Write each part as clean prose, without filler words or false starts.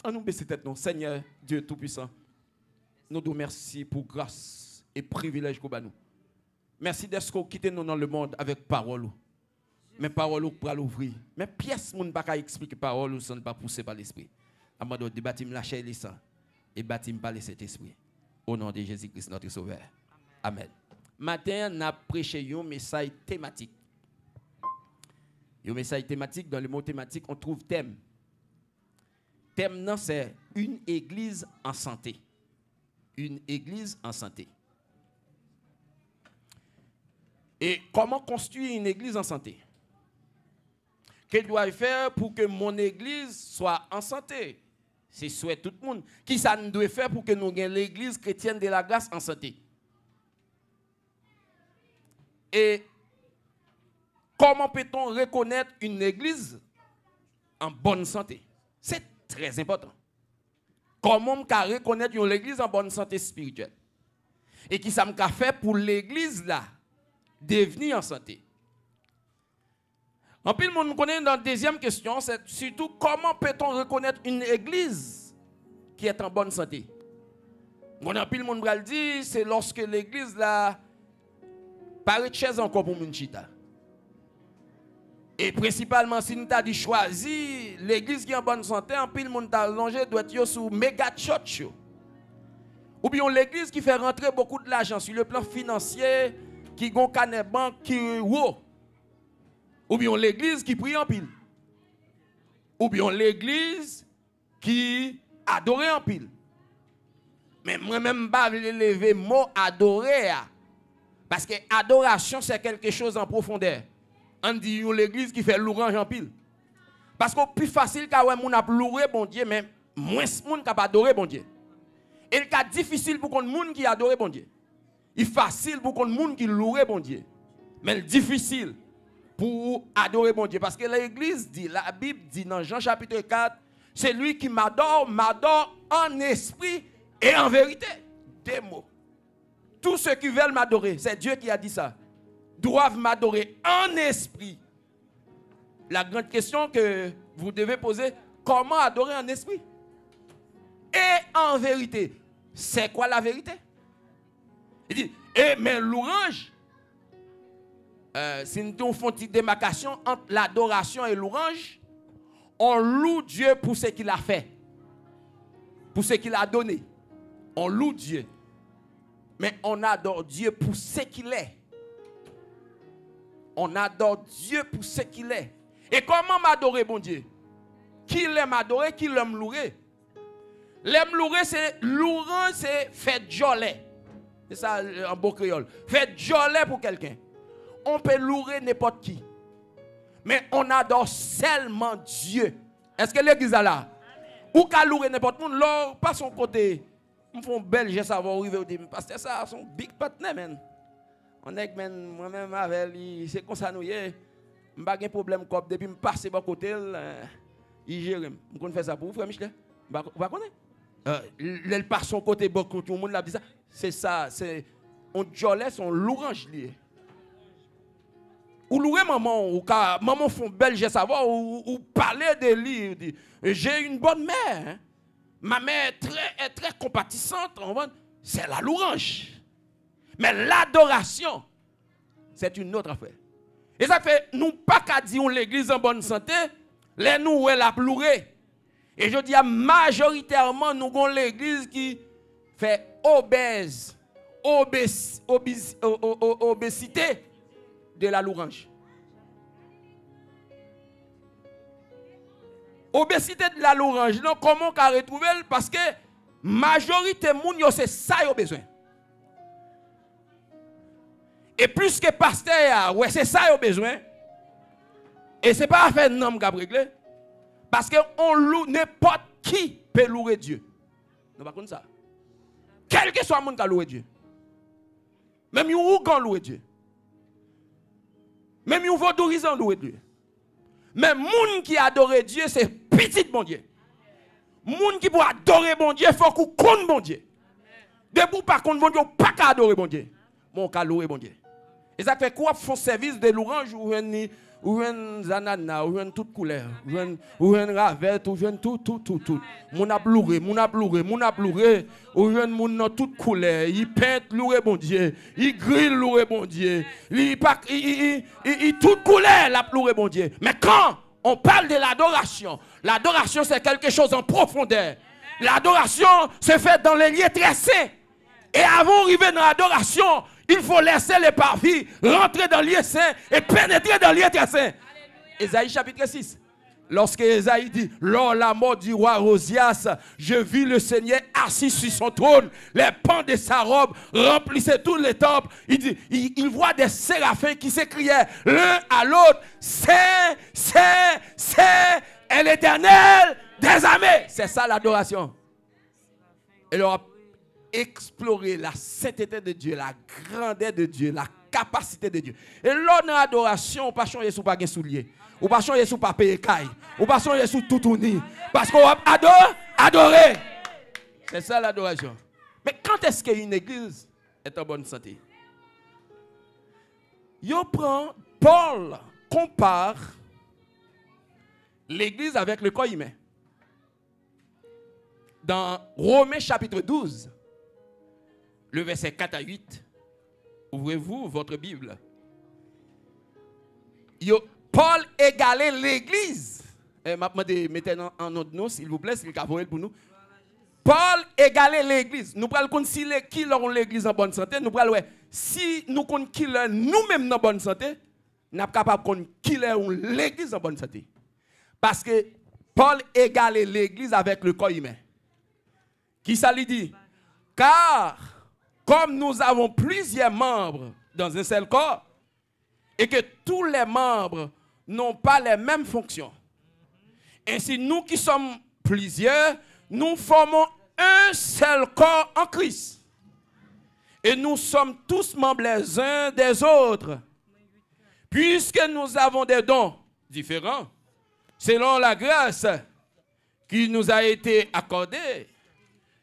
On nous baisse tête, non. Seigneur Dieu Tout-Puissant, nous te remercions pour grâce et privilège qu'on a nous. Merci d'être quitté nous dans le monde avec parole. Mais parole pour l'ouvrir. Mais pièce, mon pas expliquer parole ou sans pas pousser par l'esprit. Amado de bâtir la chair et le sang et bâtir par le Saint-Esprit. Au nom de Jésus-Christ notre Sauveur. Amen. Matin, on a prêché un message thématique. Un message thématique, dans le mot thématique, on trouve thème. Thème, non, c'est une église en santé. Une église en santé. Et comment construire une église en santé? Qu'est-ce que doit faire pour que mon église soit en santé? C'est souhait tout le monde. Qui ça nous doit faire pour que nous ayons l'église chrétienne de la grâce en santé? Et comment peut-on reconnaître une église en bonne santé? C'est très important. Comment on peut reconnaître une église en bonne santé spirituelle? Et qui ça me fait pour l'église là devenir en santé? En pile, nous connaissons dans la deuxième question, c'est surtout comment peut-on reconnaître une église qui est en bonne santé? En pile, mon bral dit, c'est lorsque l'église là paraît de chaise encore pour mon chita. Et principalement, si nous avons dit choisir l'église qui est en bonne santé, en pile, mon t'a allongé doit être sous méga church. Ou bien l'église qui fait rentrer beaucoup de l'argent sur le plan financier, qui gon canet banque qui wow. Ou bien l'église qui prie en pile. Ou bien l'église qui adore en pile. Mais moi-même, je vais lever le mot adorer. Parce que adoration, c'est quelque chose en profondeur. On dit l'église qui fait l'orange en pile. Parce que plus facile qu'à moun a louer bon Dieu, mais moins moun qui adorer bon Dieu. Et c'est difficile pour qu'on moun qui adore bon Dieu. Il est facile pour qu'on moun qui louer bon Dieu. Mais c'est difficile pour adorer bon Dieu. Parce que l'église dit, la Bible dit dans Jean chapitre 4, c'est lui qui m'adore en esprit et en vérité. Des mots. Tous ceux qui veulent m'adorer, c'est Dieu qui a dit ça, doivent m'adorer en esprit. La grande question que vous devez poser, comment adorer en esprit? Et en vérité. C'est quoi la vérité? Il dit, mais l'orange, si nous faisons une démarcation entre l'adoration et l'orange, on loue Dieu pour ce qu'il a fait, pour ce qu'il a donné. On loue Dieu. Mais on adore Dieu pour ce qu'il est. On adore Dieu pour ce qu'il est. Et comment m'adorer, bon Dieu? Qui l'aime adorer, qui l'aime louer? L'aime louer, c'est faire jolet. C'est ça en beau créole. Faire jolet pour quelqu'un. On peut louer n'importe qui. Mais on adore seulement Dieu. Est-ce que l'église est là? Ou qu'à louer n'importe qui, là, pas son côté. Ils font belle, je savais arriver parce que ça, son big partner, man. On est moi-même avec lui, c'est comme ça nous y est. Je n'ai pas de problème depuis que je passe par côté, il gère. Je connais ça pour vous, frère Michel. Vous connaissez? Il passe son côté, beaucoup tout le monde l'a dit ça. C'est ça, c'est on jolet, on l'orange lié. Ou louer maman, ou maman font belle, je savoir, ou parler de lui. J'ai une bonne mère. Hein? Ma mère est très compatissante. C'est la louange. Mais l'adoration, c'est une autre affaire. Et ça fait, nous pas qu'à dire l'église en bonne santé, les nous elle a pleuré. Et je dis majoritairement, nous avons l'église qui fait obésité de la louange. Obésité de la louange, non, comment on peut retrouver? Parce que majorité moun yo c'est ça yo besoin. Et plus que pasteur, ouais, c'est ça yo besoin. Et c'est pas affaire nom qui a réglé. Parce que on loue n'importe qui peut louer Dieu. Non pas comme ça. Quel que soit le monde qui a loué Dieu. Même yon ougan louer Dieu. Même yon vaudourisant louer Dieu. Mais moun qui adore Dieu, c'est petit bon Dieu. Moun qui pour adorer bon Dieu, il faut qu'on connaisse bon Dieu. Debout par contre bon Dieu, pas qu'à adorer bon Dieu. Mon qu'à louer bon Dieu. Et ça fait quoi font service de l'orange ou un ananas, ou un toute couleur, ou un ravette, ou un tout. Mon a pleuré, ou un moun dans toute couleur, il peint loué bon Dieu, il grille loué bon Dieu, il toute couleur la pleuré bon Dieu. Mais quand on parle de l'adoration c'est quelque chose en profondeur. L'adoration se fait dans les lieux très saints. Et avant d'arriver dans l'adoration, il faut laisser les parvis rentrer dans le lieu saint et pénétrer dans le lieu très saint. Ésaïe chapitre 6. Lorsque Ésaïe dit, lors la mort du roi Rosias, je vis le Seigneur assis sur son trône, les pans de sa robe remplissaient tout le temple. Il dit, il voit des séraphins qui s'écriaient l'un à l'autre, c'est l'Éternel des armées. C'est ça l'adoration. Et leur a exploré la sainteté de Dieu, la grandeur de Dieu, la capacité de Dieu. Et là, dans l'adoration, on ne peut pas changer sous pas de souliers. On ne peut pas changer sous pas payer caille. On ne peut pas changer sous tout tourner. Parce qu'on va adorer. C'est ça l'adoration. Mais quand est-ce qu'une église est en bonne santé? Paul compare l'église avec le corps humain. Dans Romains chapitre 12, le verset 4 à 8, ouvrez-vous votre Bible. Paul égalait l'église. Mettez en notre nom, s'il vous plaît, s'il vous pour nous. Paul égalait l'église. Nous prenons compte si qui ont l'église en bonne santé. Nous prenons si nous comptons qui nous-mêmes en bonne santé, nous sommes capables de compter qui l'église en bonne santé. Parce que Paul égalait l'église avec le corps humain. Qui ça lui dit? Car comme nous avons plusieurs membres dans un seul corps, et que tous les membres n'ont pas les mêmes fonctions, ainsi nous qui sommes plusieurs, nous formons un seul corps en Christ. Et nous sommes tous membres les uns des autres. Puisque nous avons des dons différents, selon la grâce qui nous a été accordée,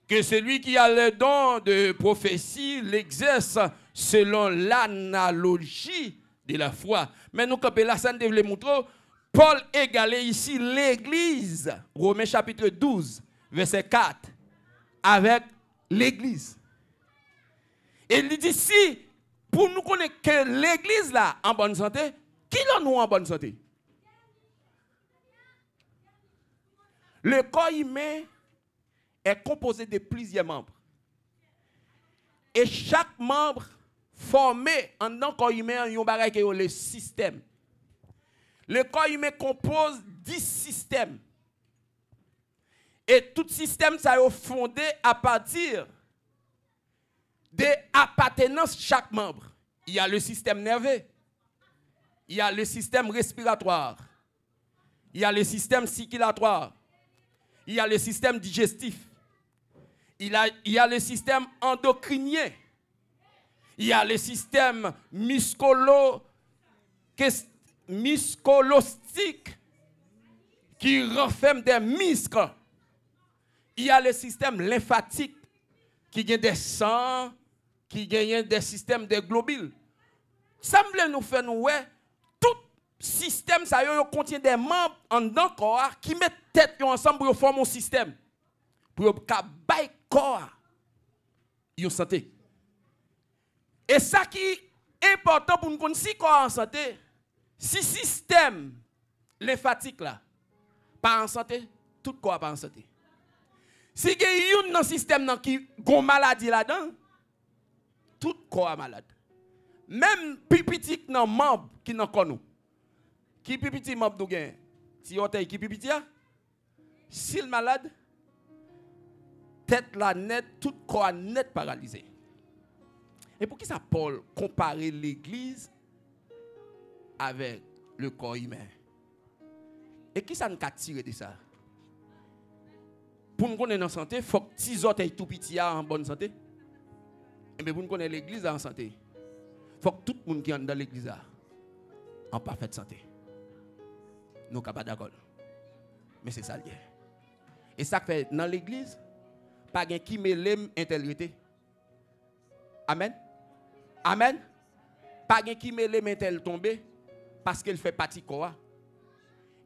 que celui qui a le don de prophétie l'exerce selon l'analogie de la foi. Mais nous, comme la scène de montrer, Paul égalait ici l'église, Romains chapitre 12, verset 4, avec l'église. Et il dit si, pour nous connaître que l'église là en bonne santé, qui l'en nous en bonne santé? Le corps humain est composé de plusieurs membres. Et chaque membre formé en un corps humain, il y a le système. Le corps humain compose 10 systèmes. Et tout système, ça est fondé à partir de l'appartenance de chaque membre. Il y a le système nerveux, il y a le système respiratoire, il y a le système circulatoire, il y a le système digestif, il y a le système endocrinien, il y a le système musculostique qui renferme des muscles. Il y a le système lymphatique qui gagne des sangs, qui gagne des systèmes de globules. Semble nous faire nous tout système ça contient des membres en dedans corps qui mettent tête ensemble pour former un système pour bailler corps en santé. Et ça qui est important pour nous connaître si corps en santé, si système lymphatique là pas en santé, tout corps pas en santé. Si il y a un système qui a une maladie là-dedans, tout corps est malade. Même petit nan membre qui n'en connaît. Qui petit membre nous gagne? Si on qui petit a? S'il malade, tête la net, tout corps net paralysé. Et pour qui ça Paul comparer l'église avec le corps humain? Et qui ça nous a tiré de ça? Pour nous connaître en santé, il faut que les autres tout petit en bonne santé. Et bien pour nous connaître l'église en santé, il faut que tout le monde qui est dans l'église en parfaite santé. Nous ne sommes pas d'accord. Mais c'est ça le guerre. Et ça fait dans l'église, pas de qui mêle intégrité. Amen. Amen. Pas de qui mêle intel tombé. parce qu'elle fait partie de quoi.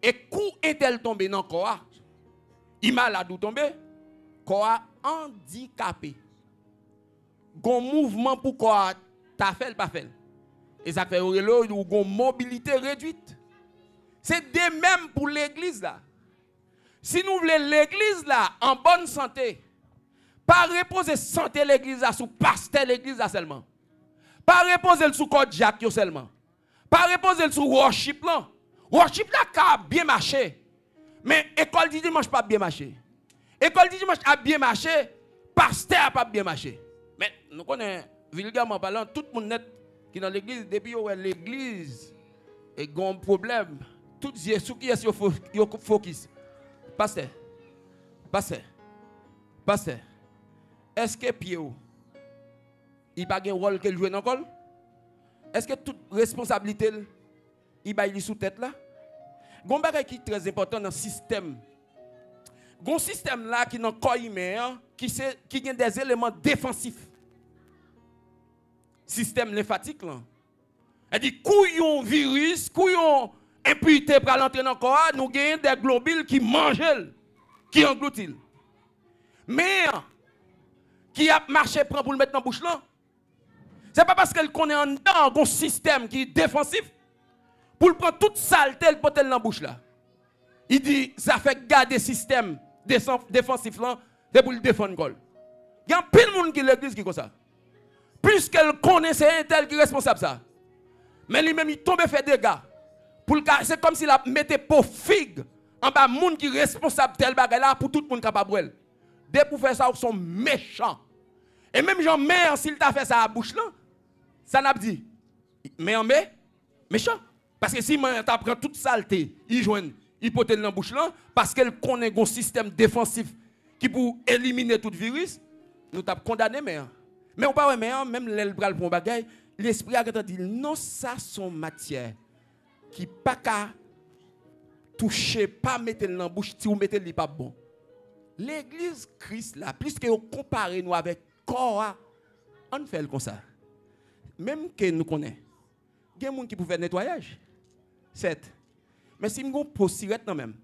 Et coup est-elle tombée dans quoi? Il malade ou tombé? Quoi handicapé. Gon mouvement pour quoi t'as fait pas fait. Et ça fait ou gon mobilité réduite. C'est de même pour l'église là. Si nous voulons l'église là en bonne santé, pas reposer santé l'église là sous pasteur l'église là seulement. Pas reposer sous code Jacques seulement. Pas reposer sur worship là. Worship là a bien marché. Mais école du dimanche pas bien marché. École du dimanche a bien marché, pasteur a pas bien marché. Mais nous connaissons vulgairement parlant tout le monde net qui est dans l'église depuis l'église et a un problème. Tout Jésus qui est focus. Pasteur. Est-ce que Pierre il n'a pas un rôle qu'il joue dans l'école? Est-ce que toute responsabilité il va sous tête là? Il y a un bagage qui est très important dans le système. Il y a un système là qui est dans le corps humain qui a des éléments défensifs. Système lymphatique là. Elle dit couillon virus, couillon impureté pour l'entrer dans le corps, nous avons des globules qui mangent, qui engloutissent. Mais qui a marché pour le mettre dans la bouche là. Ce n'est pas parce qu'elle connaît en dedans un système qui est défensif pour prendre toute saleté et porter dans la bouche là. Il dit ça fait garder le système défensif là et pour le défendre. Il y a plein de monde qui l'église qui comme ça. Puisqu'elle connaît c'est un tel qui est responsable ça. Mais lui-même il tombe et fait des dégâts. C'est comme s'il a mettait pour figue en bas monde qui est responsable tel bagage là pour tout le monde capable. Dès pour faire ça ils sont méchants. Et même Jean-Mère s'il t'a fait ça à la bouche là, ça n'a pas dit. Mais en méchant. Parce que si man t'apprend toute saleté, il joue il peut dans la bouche là parce qu'elle connaît un système défensif qui pour éliminer tout virus, nous t'a condamné mais on pas mais même l'elbral pour bagage, l'esprit a dit non ça sont matière qui pas qu'à toucher, pas mettre dans la bouche si vous mettez li pas bon. L'église Christ là, puisque vous comparez nous avec corps, on fait comme ça. Même que nous connaissons, il y a des gens qui peuvent faire nettoyage. Certes. Mais si je pose cigarette non même,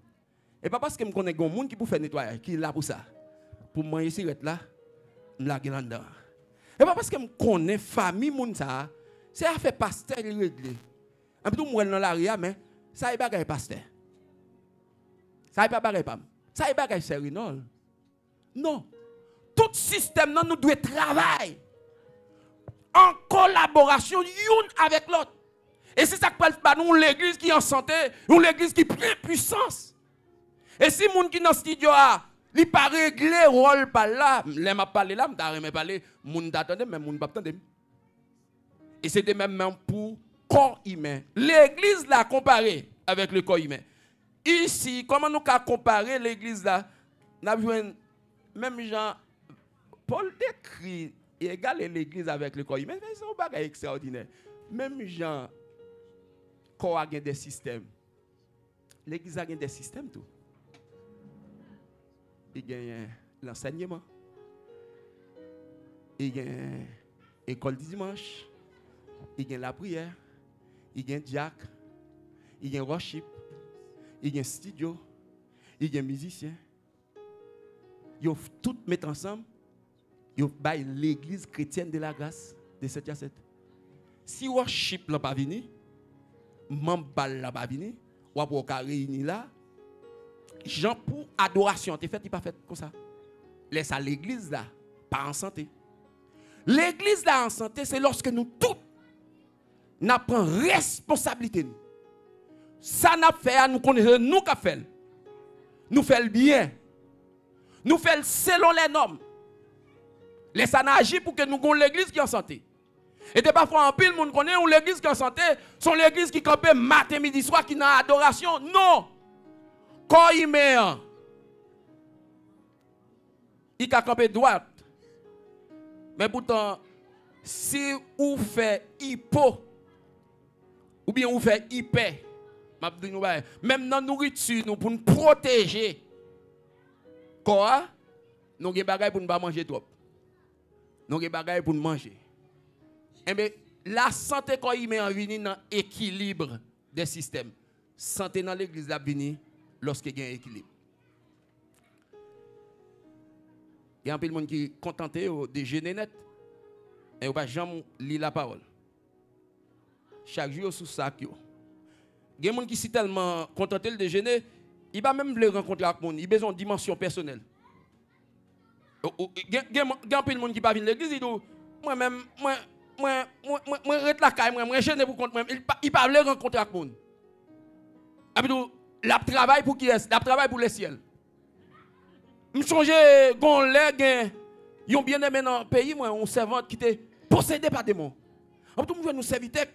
et pas parce que je connais des gens qui peuvent faire nettoyage, qui est là pour ça. Pour manger cigarette là, je la gueule dedans. Et pas parce que je connais famille moun ça, c'est à faire pasteur réglé. Un peu moi dans l'arrière mais ça est bagay pasteur. Ça est pas bagay pam. Ça est bagay sérieux non. Non. Tout système non nous doit travailler en collaboration l'une avec l'autre. Et c'est ça que parle nous l'église qui est en santé, ou l'église qui prend puissance. Et si moun qui dans studio a, li pas réglé rôle par là, les m'a parlé là, m'ta remè parler, moun t'attendait mais moun pas attendre. Et c'est de même pour corps humain. L'église là comparée avec le corps humain. Ici, comment nous ca comparer l'église là? N'a besoin même Jean Paul décrit égal l'église avec le corps humain, c'est un bagage extraordinaire. Même Jean corps a des systèmes. L'église a des systèmes tout. Il y a l'enseignement. Il y a l'école du dimanche. Il y a la prière. Il y a diacre. Il y a worship. Il y a studio. Il y a musicien. Ils tout mettre ensemble. Ils ont l'église chrétienne de la grâce de 7 à 7. Si worship n'a pas venu, Mambal n'a pas venu, ou pour réunir là, Jean pour adoration, t'es fait, il pas fait comme ça. Laisse à l'église là, pas en santé. L'église là en santé, c'est lorsque nous tous nous prenons responsabilité. Ça n'a fait, nous connaissons, nous qu'a fait. Nous faisons bien. Nous faisons selon les normes. Laisse à agir pour que nous ayons l'église qui est en santé. Et de parfois en pile, nous connaissons l'église qui est en santé, sont l'église qui campait matin, midi, soir, qui n'a adoration. Non! Quand il met, il a campé droite. Mais pourtant, si vous faites hypo, ou bien vous faites hyper, même dans la nourriture, nous pour nous protéger, quoi? Nous avons des bagages pour ne pas manger trop. Nous avons des bagages pour nous manger. Eh bien, la santé quand il met en venir dans l'équilibre des systèmes. Santé dans l'église la vini lorsqu'il y a un équilibre. Il y a un peu de monde qui est contenté au déjeuner net et on va jamais lire la parole. Chaque jour sous sac. Il y a des gens qui sont tellement contentés le déjeuner, il va même les rencontrer avec monde, il a besoin de dimension personnelle. Il y a un peu de monde qui va venir à l'église, il dit moi-même moi rete la caille moi gêné pour compte moi il pas veut rencontrer avec monde. La travail pour qui est? La travail pour le ciel. Je songe gon lè yon bien aimé dans pays moi on servante qui était possédé par démon. En tout monde nous serviteur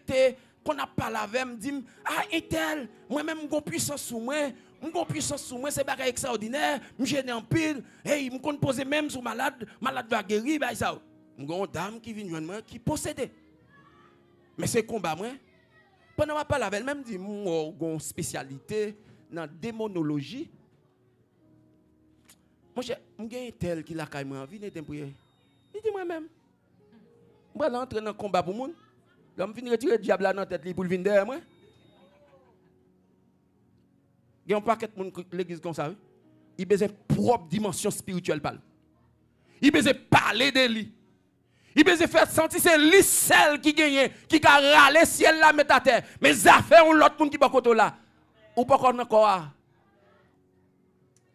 qu'on a parlé avec me dit ah etel moi même gon puissance sur moi c'est bagay extraordinaire me gêné en pile hey me kon poser même sur malade va guérir bah ça. Gon dame qui vient joindre moi qui possédé. Mais c'est combat moi. Pendant ma parle avec elle même dit moi gon spécialité dans démonologie. Moi, j'ai un tel qui l'a caille moi, venez prier. Il dit moi-même. Je vais entrer dans le combat pour monde. Je vais venir retirer le diable dans la tête pour venir derrière moi. Il y a un paquet de monde l'église comme ça. Il a besoin de propre dimension spirituelle. Il a besoin de parler de lui. Il a besoin de faire sentir c'est lui seul qui gagne, qui a râlé ciel là mettre à terre. Mais ça fait l'autre monde qui va côté là. Ou pas encore.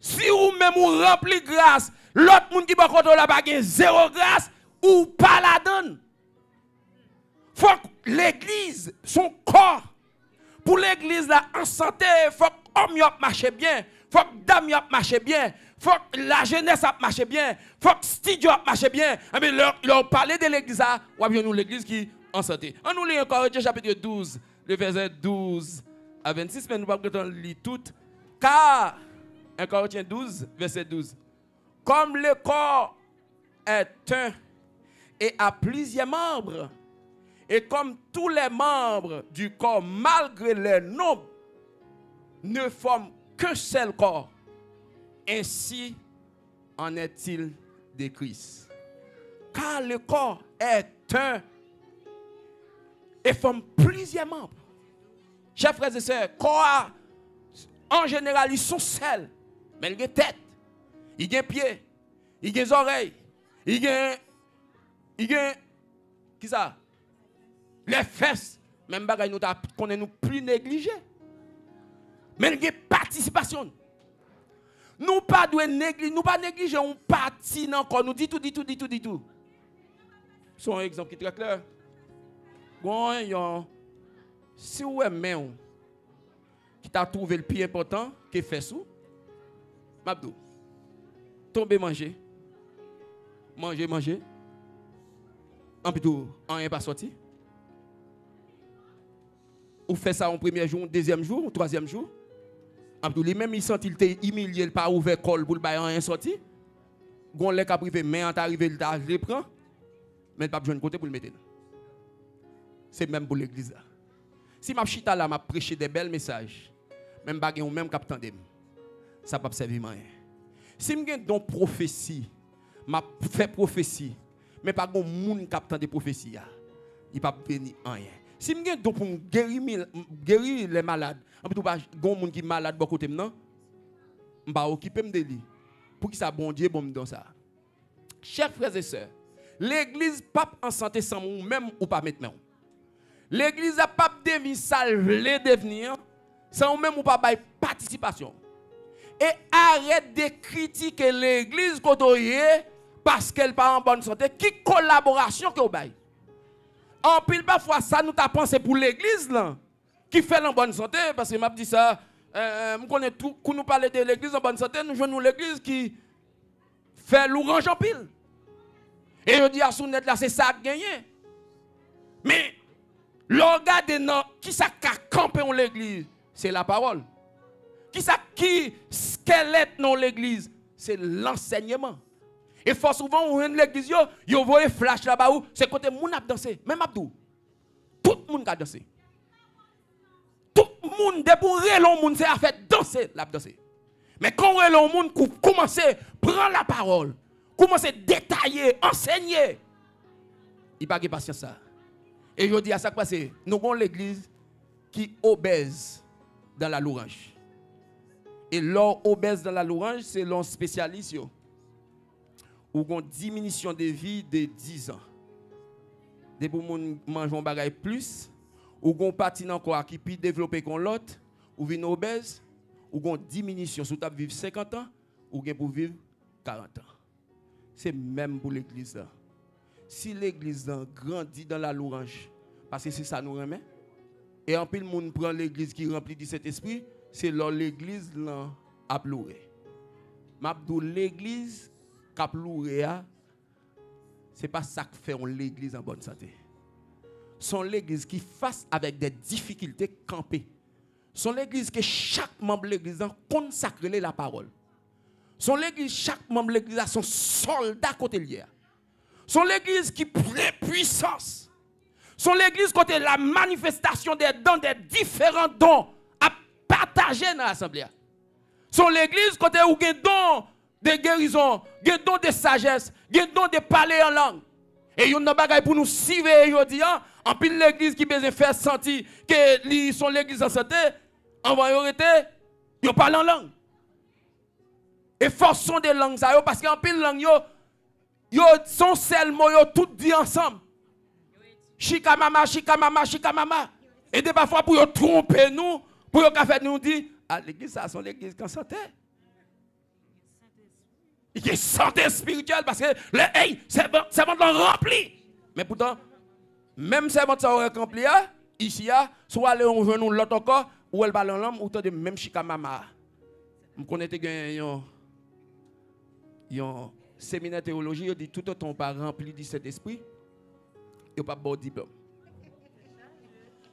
Si vous même vous rempli grâce, l'autre monde qui va côté là pas zéro grâce ou pas la donne. Faut que l'église, son corps, pour l'église là en santé, faut que l'homme marche bien, faut que dame marche bien, faut que la jeunesse marche bien, faut que studio marche bien. Mais leur parler de l'église là, ou bien nous l'église qui en santé. On nous lit encore chapitre 12, le verset 12 à 26, mais nous ne pouvons pas lire tout. Car 1 Corinthiens 12, verset 12. Comme le corps est un et a plusieurs membres, et comme tous les membres du corps, malgré leur nombre, ne forment qu'un seul corps, ainsi en est-il de Christ. Car le corps est un et forme plusieurs membres. Chers frères et sœurs, corps, en général, ils sont seuls. Mais il y a tête, il y a pied, il y a oreilles, il y a qui ça? Les fesses. Même bagaille nous qu'on est nous plus négligés. Mais il y a participation. Nous pas négliger on partie encore nous dit tout. C'est un exemple qui est très clair. Bon, si vous aimez qui t'a trouvé le plus important qui fait sous Mabdou, tomber manger. En plutôt, rien pas sorti. Ou fait ça en premier jour, deuxième jour, ou troisième jour. En plutôt, lui-même, il sent qu'il était humilié, il pas ouvert col pour le bailler rien sorti. Gon lè ka privé, mais en arrivé, il t'a le prend. Mais il pas besoin de côté pour le mettre. C'est même pour l'église. Si ma chita là, m'a prêché des belles messages, même pas ou même captain dem. Ça pas servir rien. Si m'gen don prophétie, m'a fait prophétie, mais pas gon moun captain de prophétie il pas venir rien. Si m'gen don pour guérir les malades, en tout pas gon moun qui malade bon côté non, m'pa occuper me de lui. Pour qui ça bon Dieu bon dans ça. Chers frères et sœurs, l'église pas en santé sans ou même ou pas maintenant. L'église a pas devenir ça le devenir sans même ou pas bail participation. Et arrête de critiquer l'église parce qu'elle pas en bonne santé. Qui collaboration que vous bail? En pile parfois ça nous t'a pensé pour l'église là qui fait en bonne santé parce que m'a dit ça nous connaît tout quand nous parler de l'église en bonne santé nous jouons l'église qui fait l'orange en pile. Et je dis à Sounet là c'est ça gagné. Mais regardez qui ça a campé en l'église, c'est la parole. Qui squelette dans l'église, c'est l'enseignement. Et fort souvent, on vient de l'église, yo voyez flash là-bas, c'est côté moun a dansé. Même Abdou, tout le monde a dansé. Tout le monde, depuis relon moun, c'est à faire danser, la danser. Mais quand relon moun commence à prendre la parole, commence à détailler, enseigner, il n'y a pas de patience ça. Et je dis à ça que nous avons l'église qui obèse dans la louange. Et l'or obèse dans la louange, c'est l'on spécialiste. Ou une diminution de vie de 10 ans. Des pour manger un bagage plus, ou une partie encore qui peut développer qu'on l'autre, ou vient obèse, ou une diminution. Si tu vivre 50 ans, ou bien pour vivre 40 ans. C'est même pour l'église là. Si l'église là grandit dans la louange, parce que c'est ça nous remet, et en plus le monde prend l'église qui remplit de cet esprit, c'est là l'église là a pleuré. M'abdou l'église qui a pleuré, c'est pas ça que fait l'église en bonne santé. Son l'église qui face avec des difficultés campées. Son l'église que chaque membre de l'église consacre la parole. Son l'église, chaque membre de l'église a son soldat côté lié. Son l'église qui prend puissance. Son l'église côté la manifestation des dons, des différents dons à partager dans l'assemblée. Son l'église côté où il y a des dons de guérison, il y a des dons de sagesse, il y a des dons de parler en langue. Et il y a des bagages pour nous suivre aujourd'hui. En plus l'église qui besoin faire sentir que son l'église en santé, en vérité, ils parlent en langue. Et forçons des langues parce qu'en pile langue yo sont seulement yo tout dit ensemble. Chika mama, chika mama, chika mama. Et des parfois pour yo tromper nous, pour yo faire nous dire ah l'église ça sont l'église qui en santé. Il y a santé spirituelle parce que c'est bon rempli. Mais pourtant même c'est bon ça aurait rempli ici soit aller on joue nous l'autre encore ou elle parle en langue ou de même chika mama. On connaît un séminaire de théologie, il dit tout autant pas rempli de cet esprit, il n'y a pas de diplôme.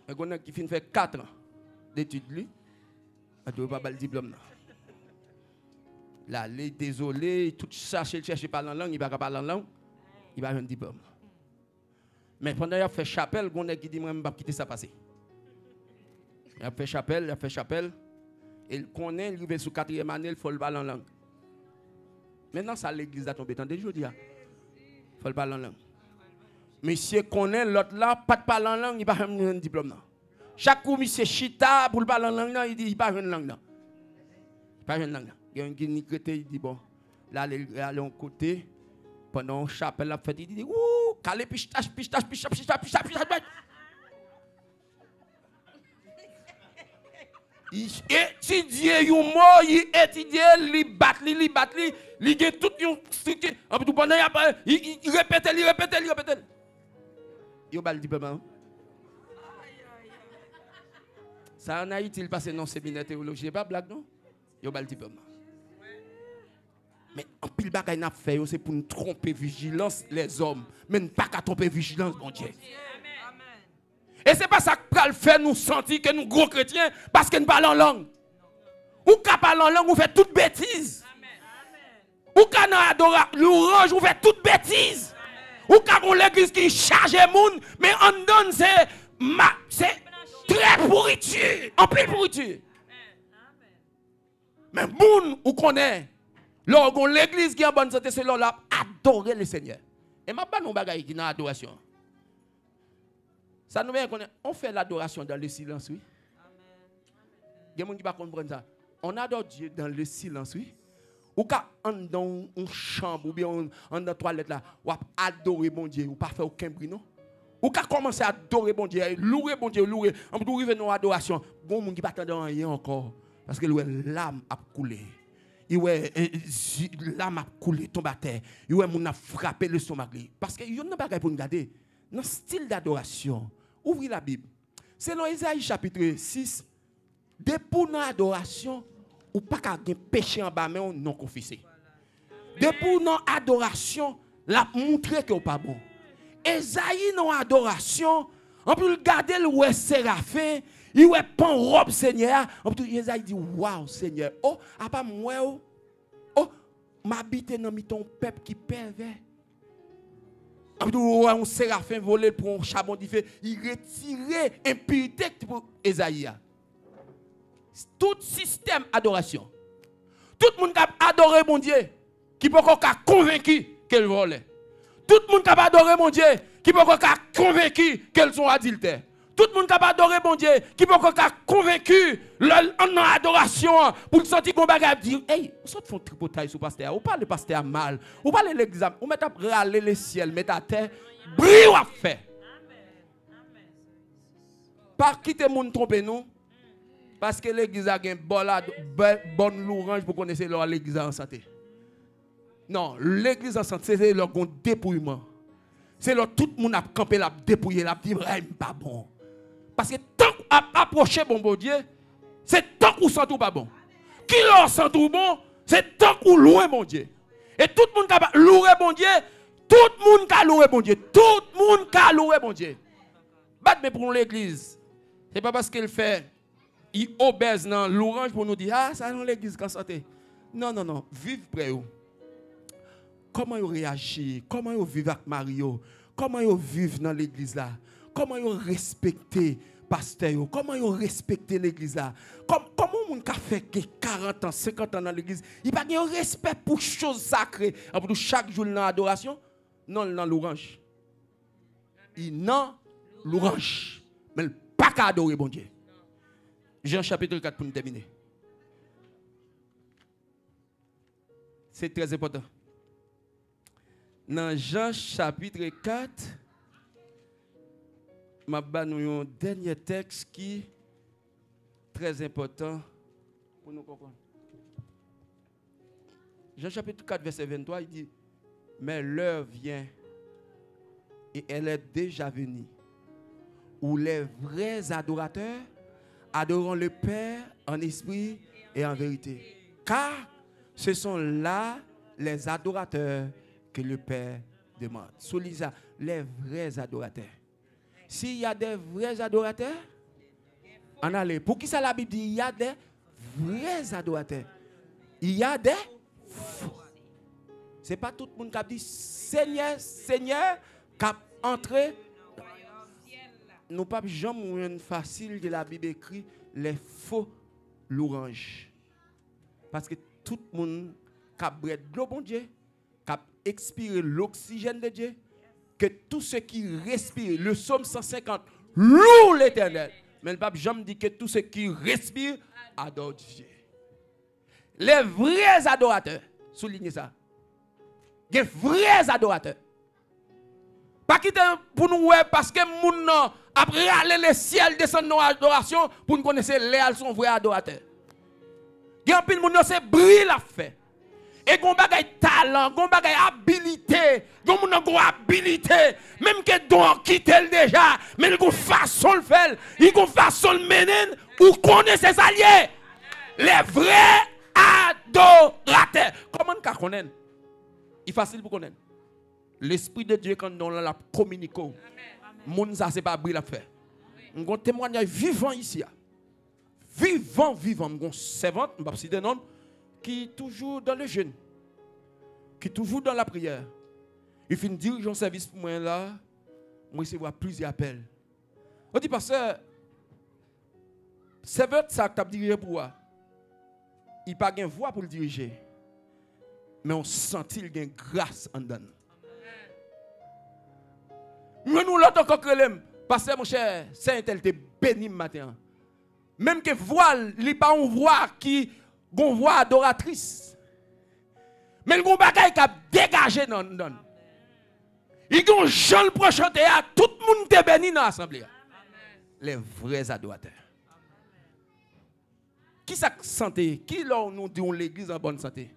Il y a qui finit faire 4 ans d'études, il ne pas de diplôme. Là, il est désolé, tout cherche parler en langue, il ne va pas parler en langue, il va avoir un diplôme. Mais pendant qu'il a fait chapelle, il y a qui dit, moi, je ne vais pas quitter ça passer. Il a fait chapelle, et il connaît, il est sous 4e année, il faut le parler en langue. Maintenant, ça l'église a tombé dans des jours. Il faut le parler en langue. Monsieur connaît l'autre là, pas de parler en langue, il n'a pas un diplôme. Chaque coup, monsieur chita pour le parler en langue, il dit il n'a pas une langue. Il n'a pas une langue. Il y a un qui il dit bon, là, il est allé en côté, pendant un chapelle, la fête, il dit ouh, calé, pistache. Il étudie un mot, il étudie, il bat, il a tout un pendant il répète. Il a le diplôme. Ça en Haïti, il passe dans séminaire de théologie, pas blague non? Il a le diplôme. Mais en pile bagaille n'a fait, c'est pour nous tromper vigilance les hommes, mais pas qu'à tromper vigilance mon Dieu. Et ce n'est pas ça qui fait nous sentir que nous gros chrétiens parce que nous parlons en langue. Ou quand parlons en langue, on fait toute bêtise. Ou quand nous adorons l'orange, on fait toute bêtise. Ou quand on l'église qui charge les gens, mais on donne c'est très pourriture. En pile pourriture. Mais moun ou connaît, lorsqu'on l'église qui est en bonne santé, c'est là adorer le Seigneur. Et ma pas nous bagaille qui dans l'adoration. Ça nous vient connaître. On fait l'adoration dans le silence, oui. Il y a des gens qui ne comprennent pas ça. On adore Dieu dans le silence, oui. Ou quand on est dans une chambre, ou bien on est dans la toilette là, ou adorer mon Dieu, ou pas faire aucun bruit, non? Ou quand commencer à adorer mon Dieu, louer mon Dieu, louer. On peut arriver dans l'adoration. Bon, monde qui ne pas rien encore. Parce que l'âme a coulé. L'âme a coulé, tombe à terre. Il a frappé le stomac. Parce qu'il y a une bagaille pour nous garder. Dans le style d'adoration, ouvrez la Bible. C'est dans Isaïe chapitre 6. Depuis l'adoration, ou pas qu'à péché en bas, mais on non confessé. Depuis l'adoration, la montrer que vous pas bon. Isaïe dans l'adoration, on peut regarder le séraphin, il est pas en robe Seigneur. On peut Isaïe dit waouh Seigneur, oh, à pas moi, oh, m'habiter dans ton peuple qui pervers. Un séraphin volé pour un charbon d'y fait, il retirait impunité pour Esaïe. Tout système adoration. Tout le monde qui a adoré mon Dieu, qui peut encore convaincu qu'elle volait. Tout le monde qui a adoré mon Dieu, qui peut encore convaincu qu'elles sont adultères. Tout le monde qui a adoré bon Dieu, qui peut être convaincu en adoration pour le sentir qu'on va dire, hey, vous sortez font tripotaille sur le pasteur, ou parlez le pasteur mal, ou parlez l'examen, ou mettez à râler le ciel, mettez à terre, brille ou à faire. Pas quitter moun tromper nous, parce que l'église a une bonne louange pour connaître l'église en santé. Non, l'église en santé, c'est leur dépouillement. C'est leur tout le monde a campé, la dépouillé, la dit, pas bon. Parce que tant qu'on approche bon Dieu, c'est tant qu'on sent tout pas bon. Qui leur sent tout bon, c'est tant qu'on loue bon Dieu. Et tout le monde qui a loué bon Dieu, tout le monde qui a loué bon Dieu, tout le monde qui a loué bon Dieu. Mais pour l'église, ce n'est pas parce qu'elle fait, il obèse dans l'orange pour nous dire, ah, ça dans l'église quand santé. Non, non, non, vive près eux. Comment ils réagissent, comment ils vivent avec Mario, comment ils vivent dans l'église là. Comment ils respectent le pasteur, comment ils respectent l'église là. Comment on a fait 40 ans, 50 ans dans l'église, il n'y a pas de respect pour choses sacrées. Pour chaque jour dans l'adoration, non, dans l'orange. Il n'a l'orange. Mais il n'a pas qu'à adorer bon Dieu. Jean chapitre 4 pour nous terminer. C'est très important. Dans Jean chapitre 4, je vais nous un dernier texte qui est très important pour nous comprendre. Jean chapitre 4, verset 23, il dit, mais l'heure vient et elle est déjà venue, où les vrais adorateurs adoreront le Père en esprit et en vérité. Car ce sont là les adorateurs que le Père demande. Souligne ça, les vrais adorateurs. S'il y a des vrais adorateurs, en allez. Pour qui ça la Bible dit il y a des vrais adorateurs. Il y a des faux. Ce n'est pas tout le monde qui a dit Seigneur, Seigneur, qui a entré. Nous pas jamais facile de la Bible écrit les faux louanges. Parce que tout le monde qui a bu de l'eau, bon Dieu, qui a expiré l'oxygène de Dieu, que tout ce qui respire, le psaume 150, loue l'Éternel. Mais le pape Jean me dit que tout ce qui respire, adore Dieu. Les vrais adorateurs, soulignez ça. Les vrais adorateurs. Pas quitter pour nous, parce que nous après aller le ciel descendre dans l'adoration, pour nous connaître les sont vrais adorateurs. Il y a un peu de monde qui brille la fait. Et qu'on bagaille talent, qu'on bagaille habilité, qu'on a habilité, même que don quitte déjà, mais qu'on façon le faire, il qu'on façon le mener ou connaît ses alliés. Les vrais adorateurs. Comment on connaît? Il est facile pour connaître. L'esprit de Dieu quand on la communique. Moun ça c'est pas brille la faire. On a un témoignage vivant ici. Vivant, mon servante, je ne vais pas citer nom, qui est toujours dans le jeûne, qui est toujours dans la prière. Il finit dirigeant service pour moi là, moi recevoir plusieurs appels. On dit pasteur, servante ça que tu as dirigé pour moi. Il n'a pas de voix pour le diriger. Mais on sent qu'il y a une grâce en dedans. Nous l'autre encore que pasteur mon cher, c'est un tel te béni matin. Même que voile, il n'y a pas une voix qui une voix adoratrice. Mais il y a un bagage qui a dégagé dans nous. Il y a un jeune pour chanter à tout le monde est béni dans l'assemblée. Les vrais adorateurs. Qui ça santé? Qui là nous dit l'église en bonne santé?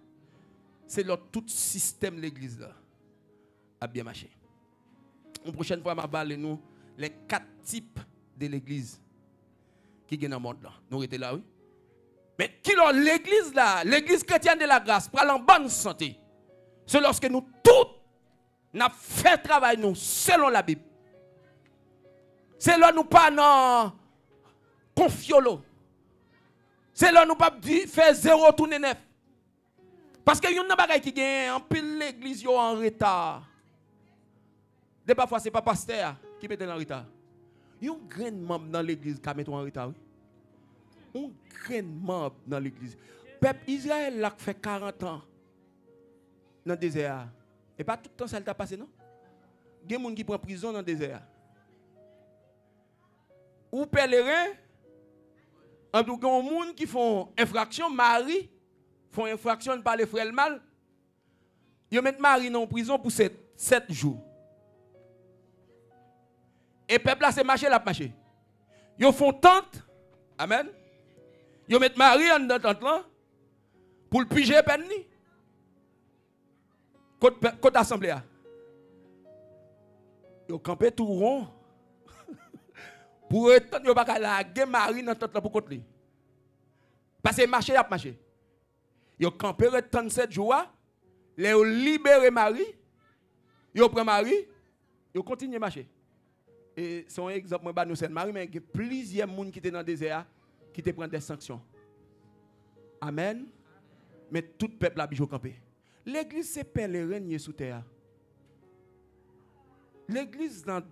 C'est là tout système de l'église là a bien marché. Une prochaine fois, je vais nous les 4 types de l'église qui sont dans le monde là. Nous étions là, oui. Mais qui est l'église là, l'église chrétienne de la grâce, pour aller en bonne santé, c'est lorsque nous tous n'a fait travail nous selon la Bible. C'est là nous pas dans confiolo. C'est là nous pas faire 0 tourner 9. Parce que y a des bagages qui gagnent en pile l'église en retard. De parfois c'est pas pasteur qui met en retard. Il y a un grand membre dans l'église qui met en retard. Un grand membre dans l'église. Peuple Israël a fait 40 ans dans le désert. Et pas tout le temps ça t'a passé, non? Il y a des gens qui prennent prison dans le désert. ou pèlerin, en tout cas, il y a des gens qui font infraction, Marie, font infraction par les frères le mal. Ils mettent Marie en prison pour 7 jours. Et le peuple là, c'est marché, la marché. Ils font tente. Amen. Ils mettent Marie en dans tente là pour le piger peine. Côte assemblée. Ils campé tout rond. Pour être, ils ne pas la Marie dans tente là pour côté. Parce que marché a marché. Ils campé 37 jours. Ils ont libéré Marie. Ils ont pris Marie. Ils continuent à marcher. Et c'est un exemple, nous c'est Marie, mais il y a plusieurs personnes qui étaient dans le désert qui te prennent des sanctions. Amen. Mais tout le peuple a bijou campé. L'église, c'est pèlerin sous terre. L'église doit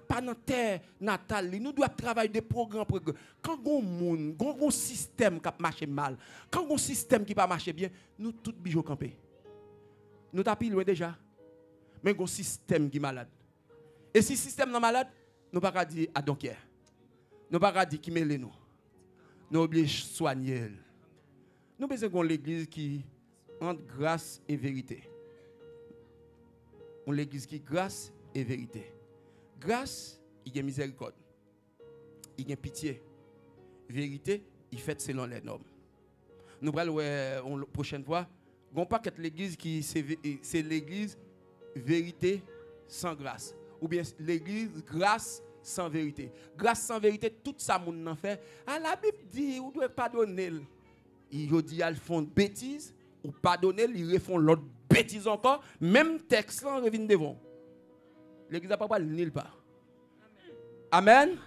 pas dans terre natale. Nous devons travailler des programmes. Quand on a un système qui marche mal, quand on a un système qui ne marche pas bien, nous tous bijou campé. Nous tapons loin déjà. Mais on a un système qui est malade. Et si le système est malade, nous ne pouvons pas dire à donc hier. Nous ne pouvons pas dire qui mêle nous. Nous obligons soigner. Nous avons besoin l'église qui entre grâce et vérité. Une église qui grâce et vérité. Grâce, il y a miséricorde. Il y a pitié. Vérité, il fait selon les normes. Nous allons la prochaine fois. Nous pas que l'église qui c'est l'église vérité sans grâce. Ou bien l'église grâce sans vérité. Grâce sans vérité, tout ça, moun en fait. Ah, la Bible dit, vous devez pardonner. Ils disent, ils font bêtises, ou pardonner, ils refont l'autre bêtise encore. Même texte, là, revient devant. L'église n'a pas nulle part. Amen.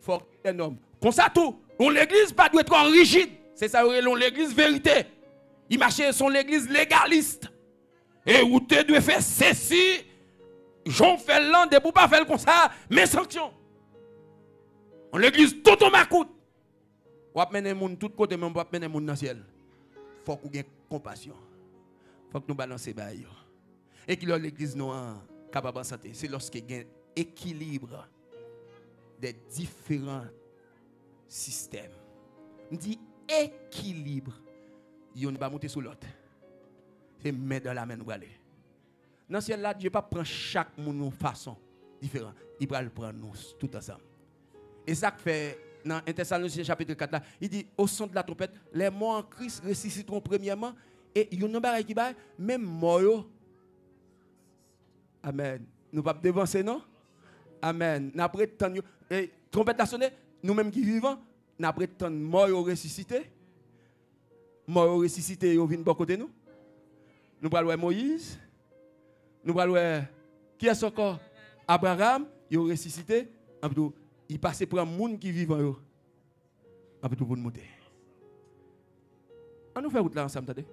Faut un homme. Comme ça, tout. L'église pas doit être rigide. C'est ça, l'église vérité. Il marchait son l'église légaliste. Et où tu dois faire ceci. Jean fait l'an de pour pas faire comme ça, mais sanction. En l'église, tout en m'acoute. On va mener les gens de tous côtés, mais on va mener les gens dans le ciel. Il faut qu'on ait compassion. Il faut que nous balancions. Et que l'église nous capable de santé. C'est lorsqu'il y a un équilibre des différents systèmes. On dit équilibre. Il ne va pas monter sur l'autre. C'est mettre dans la main nous aller. Dans ce ciel-là, Dieu ne va pas prendre chaque monde de façon différente. Il va le prendre nous tout ensemble. Et ça fait dans 1 Thessaloniciens chapitre 4, là, il dit au son de la trompette, les morts en Christ ressusciteront premièrement. Et il y a un baril qui va, même mort. Amen. Nous ne pouvons pas dévancer, non? Amen. Nous après tant et trompette a sonné, nous-mêmes qui vivons, nous après tant mort ressuscité. Mort ressuscité, ils viennent de côté nous. Nous allons voir Moïse. Nous allons voir qui est encore Abraham, il a ressuscité. Il passe pour un monde qui vit en eux. Après tout, pour nous monter. On nous fait route là ensemble, attendez.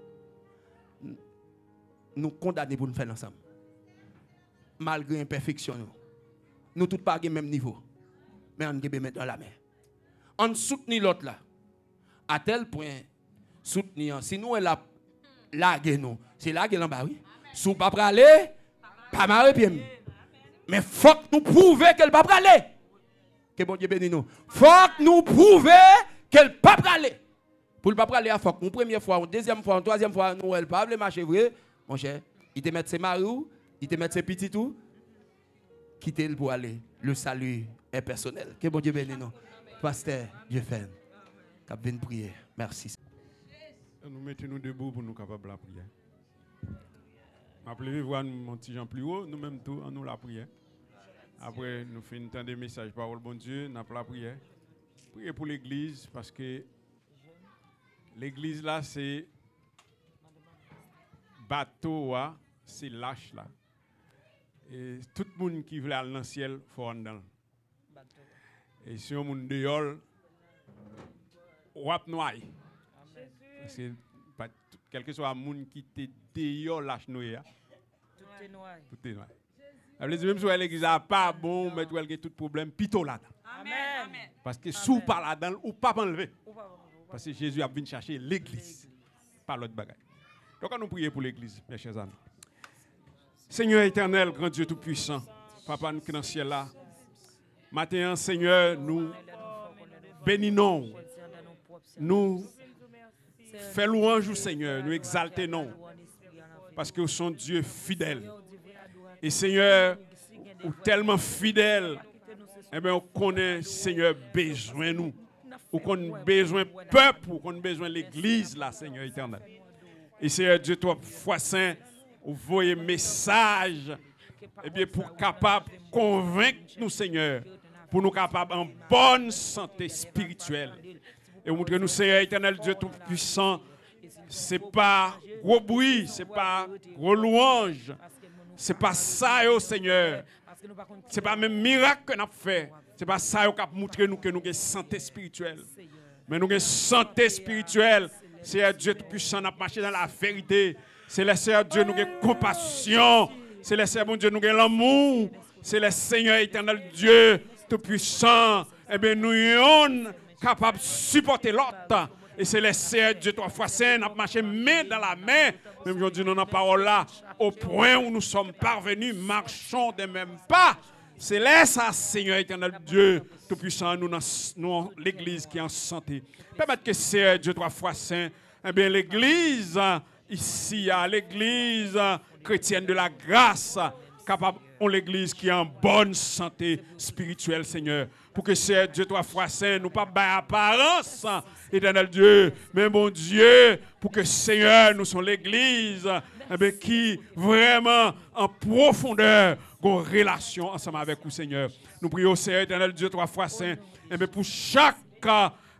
Nous condamnons pour nous faire ensemble. Malgré l'imperfection. Nous tous pas au même niveau. Mais on doit mettre dans la main. On soutient l'autre là. À tel point, soutenir. Si nous, elle a lagué nous. C'est lagué en bas, oui. Si vous ne pouvez pas aller, pas mal pied. Mais il faut que nous prouvions qu'elle ne peut pas aller. Que bon Dieu bénisse nous. Il faut que nous prouvions qu'elle ne peut pas aller. Pour ne pas aller, il faut que une première fois, une deuxième fois, une troisième fois, nous, elle ne peut pas aller marcher vrai. Mon cher, il te met ses maris, il te met ses petits tout. Quittez-le pour aller. Le salut est personnel. Que bon Dieu bénisse nous. Pasteur, Dieu fait. Cap venir prier. Merci. Nous mettons-nous debout pour nous capables de prier. Appelez voir mon petit Jean plus haut, nous-mêmes tous, nous la prière. Après, nous faisons un temps de messages, parole bon Dieu, nous avons la prière. Priez pour l'église, parce que l'église là, c'est bateau, c'est lâche là. Et tout le monde qui veut aller dans le ciel, il faut aller dans. Et si on est dehors, on va noyer. Parce que quel que soit le monde qui te dehors, lâche noyer. Tout est noyé. Tout est noyé. Même si l'église n'est pas bon, mais tu as tout problème, pito là-dedans. Amen. Parce que sous par là-dedans, ou pas enlever. Parce que Jésus a venu chercher l'église. Pas l'autre bagaille. Donc, nous prions pour l'église, mes chers amis. Seigneur éternel, grand Dieu tout-puissant, Papa, nous qui dans le ciel là, Matin, Seigneur, nous bénissons, nous faisons louange au Seigneur, nous exaltons, parce que nous sommes Dieu fidèle. Et Seigneur, ou tellement fidèle, eh bien, on connaît, Seigneur, besoin nous. Ou qu'on a besoin du peuple, ou qu'on a besoin de l'église, là, Seigneur éternel. Et Seigneur Dieu, toi, foi saint, vous voyez message, eh bien, pour capable de convaincre nous, Seigneur, pour nous capables en bonne santé spirituelle. Et montrer nous, Seigneur éternel, Dieu tout-puissant, ce n'est pas gros bruit, ce n'est pas gros louange, ce n'est pas ça, Seigneur. Ce n'est pas même miracle que nous avons fait. Ce n'est pas ça qui a montré nous que nous avons santé spirituelle. Mais nous avons santé spirituelle. C'est Dieu tout-puissant, nous avons marché dans la vérité. C'est le Seigneur Dieu, nous avons compassion. C'est le Seigneur Dieu, nous avons l'amour. C'est le Seigneur éternel Dieu tout-puissant. Eh bien, nous sommes capables de supporter l'autre. Et c'est le Seigneur Dieu, trois fois saint, nous avons marché main dans la main. Même aujourd'hui, nous avons parole là, au point où nous sommes parvenus, marchons des mêmes pas. C'est là, ça, Seigneur éternel Dieu, tout-puissant, nous, l'église qui est en santé. Permettez que Seigneur Dieu, trois fois saint, eh bien, l'église, ici, l'église chrétienne de la grâce, capable, on l'église qui est en bonne santé spirituelle, Seigneur. Pour que Seigneur Dieu, trois fois saint, nous pas d'apparence, éternel Dieu, mais bon Dieu, pour que Seigneur, nous sommes l'église, eh bien, qui vraiment en profondeur, en relation ensemble avec vous, Seigneur. Nous prions, Seigneur éternel Dieu, trois fois saint, eh bien, pour chaque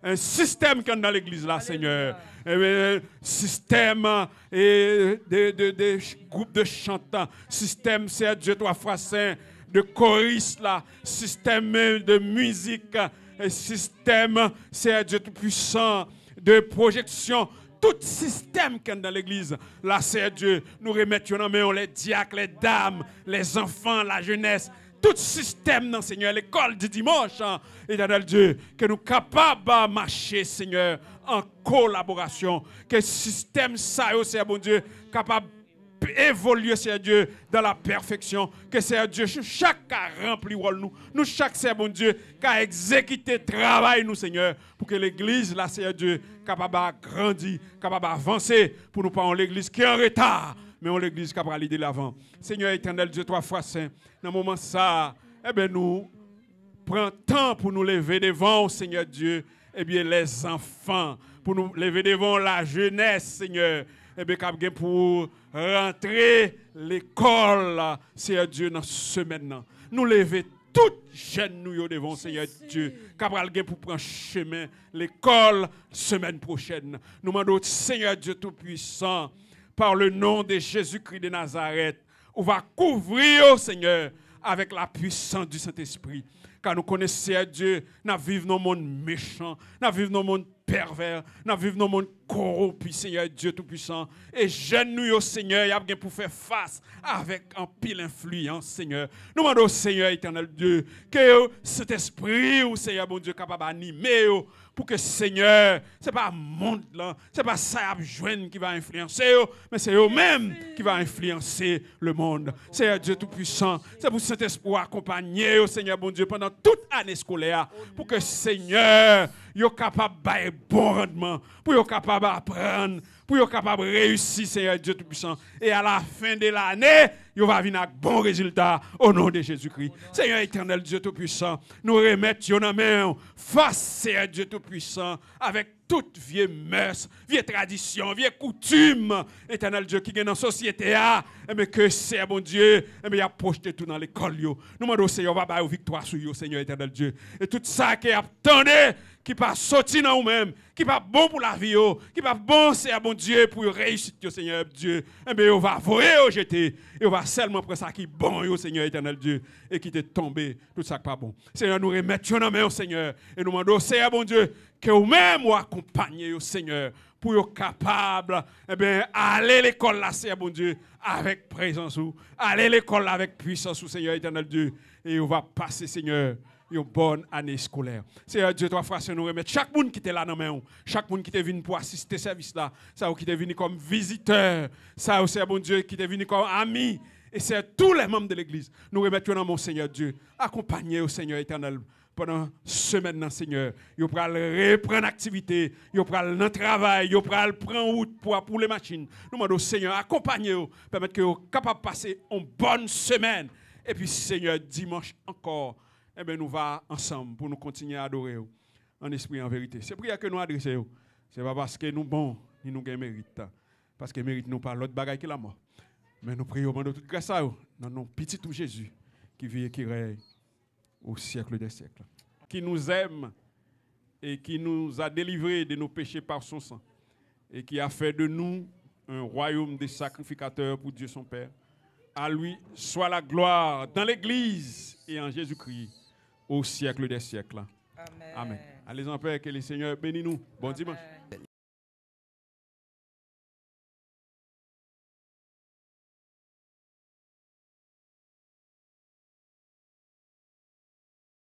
un système qui est dans l'église là, Seigneur. Système de groupes de chantants, système, c'est Dieu, trois fois saint, de choristes là, système de musique, système, c'est Dieu tout puissant, de projection. Tout système qui est dans l'église, là, c'est Dieu, nous remettons en main les diacres, les dames, les enfants, la jeunesse. Tout système, non, Seigneur, l'école du dimanche, éternel Dieu, que nous sommes capables de marcher, Seigneur, en collaboration. Que le système, ça, Seigneur, bon Dieu, capable d'évoluer, Seigneur Dieu, dans la perfection. Que Seigneur Dieu, chaque a rempli nous chaque, Seigneur, bon Dieu, qui a exécuté le travail, nous, Seigneur, pour que l'église, là, Seigneur Dieu, capable de grandir, capable d'avancer, pour nous pas en l'église qui est en retard. Mais on l'église qui a aller de l'avant. Seigneur éternel, Dieu, trois fois saint, dans ce moment ça, eh bien, nous prenons temps pour nous lever devant, Seigneur Dieu, eh bien, les enfants, pour nous lever devant la jeunesse, Seigneur, eh bien, pour rentrer l'école, Seigneur Dieu, dans ce semaine. Nous lever toutes jeunes nous devant, Seigneur Dieu, pour prendre chemin, l'école, semaine prochaine. Nous demandons, Seigneur Dieu Tout-Puissant, par le nom de Jésus-Christ de Nazareth, on va couvrir, Seigneur, avec la puissance du Saint-Esprit. Car nous connaissons, Dieu, nous vivons dans un monde méchant, nous vivons dans un monde pervers, nous vivons dans un monde corrompu, Seigneur Dieu Tout-Puissant. Et jeunes nous, Seigneur, il y a bien pour faire face avec un pile influence, Seigneur. Nous demandons, Seigneur éternel Dieu, que cet esprit, Seigneur, bon Dieu, capable d'animer, pour que Seigneur, ce n'est pas le monde là, ce n'est pas ça qui va influencer, mais c'est eux-mêmes qui va influencer le monde. Seigneur Dieu Tout-Puissant, c'est pour cet espoir accompagner, Seigneur bon Dieu, pendant toute année scolaire, pour que Seigneur, soient capable de bon rendement, pour qu'ils soient capables d'apprendre, pour qu'ils soient capables de réussir, Seigneur Dieu Tout-Puissant. Et à la fin de l'année, ils vont venir avec bon résultat au nom de Jésus-Christ. Seigneur éternel Dieu Tout-Puissant, nous remettons nos mains face, Seigneur Dieu Tout-Puissant, avec toute vieille mœurs, vieille tradition, vieille coutume, éternel Dieu, qui est dans la société, mais que c'est bon Dieu, il a projeté tout dans l'école. Nous demandons, Seigneur, va avoir victoire sur vous, Seigneur éternel Dieu. Et tout ça qui attendait, qui pas sorti dans vous-même, qui pas bon pour la vie, qui pas bon, Seigneur bon Dieu, pour réussir, Seigneur Dieu, on va voyer au jeter, et on va seulement prendre ça qui est bon, Seigneur éternel Dieu, et qui est tombé, tout ça qui pas bon. Seigneur, nous remettons nos mains, Seigneur, et nous demandons, Seigneur bon Dieu, que vous-même vous accompagnez au Seigneur pour être capable aller à l'école là, Seigneur bon Dieu, avec présence, aller à l'école avec puissance, Seigneur éternel Dieu, et on va passer, Seigneur, une bonne année scolaire. Seigneur Dieu, toi, frère, nous remettre chaque monde qui était là dans main, chaque monde qui est venu pour assister à ce service là, ça qui est venu comme visiteur, ça, Seigneur bon Dieu, qui est venu comme ami. Et c'est tous les membres de l'église. Nous remettons dans mon Seigneur Dieu. Accompagnez au Seigneur éternel pendant semaine dans Seigneur. Vous pourrez reprendre l'activité. Vous pourrez dans le travail. Vous pourrez prendre route pour les machines. Nous demandons au Seigneur, accompagnez-vous. Permettre que vous soyez capables de passer une bonne semaine. Et puis Seigneur, dimanche encore, eh bien, nous allons ensemble pour nous continuer à adorer en esprit et en vérité. C'est prière que nous adressons. Ce n'est pas parce que nous bons, ni nous gagnons mérite. Parce que mérite nous pas l'autre bagaille que la mort. Mais nous prions de toute grâce à vous, dans nos petits tout Jésus, qui vit et qui règne au siècle des siècles. Qui nous aime et qui nous a délivrés de nos péchés par son sang. Et qui a fait de nous un royaume de sacrificateurs pour Dieu son Père. À lui soit la gloire dans l'Église et en Jésus-Christ au siècle des siècles. Amen. Amen. Allez en paix, que le Seigneur bénisse nous. Bon dimanche.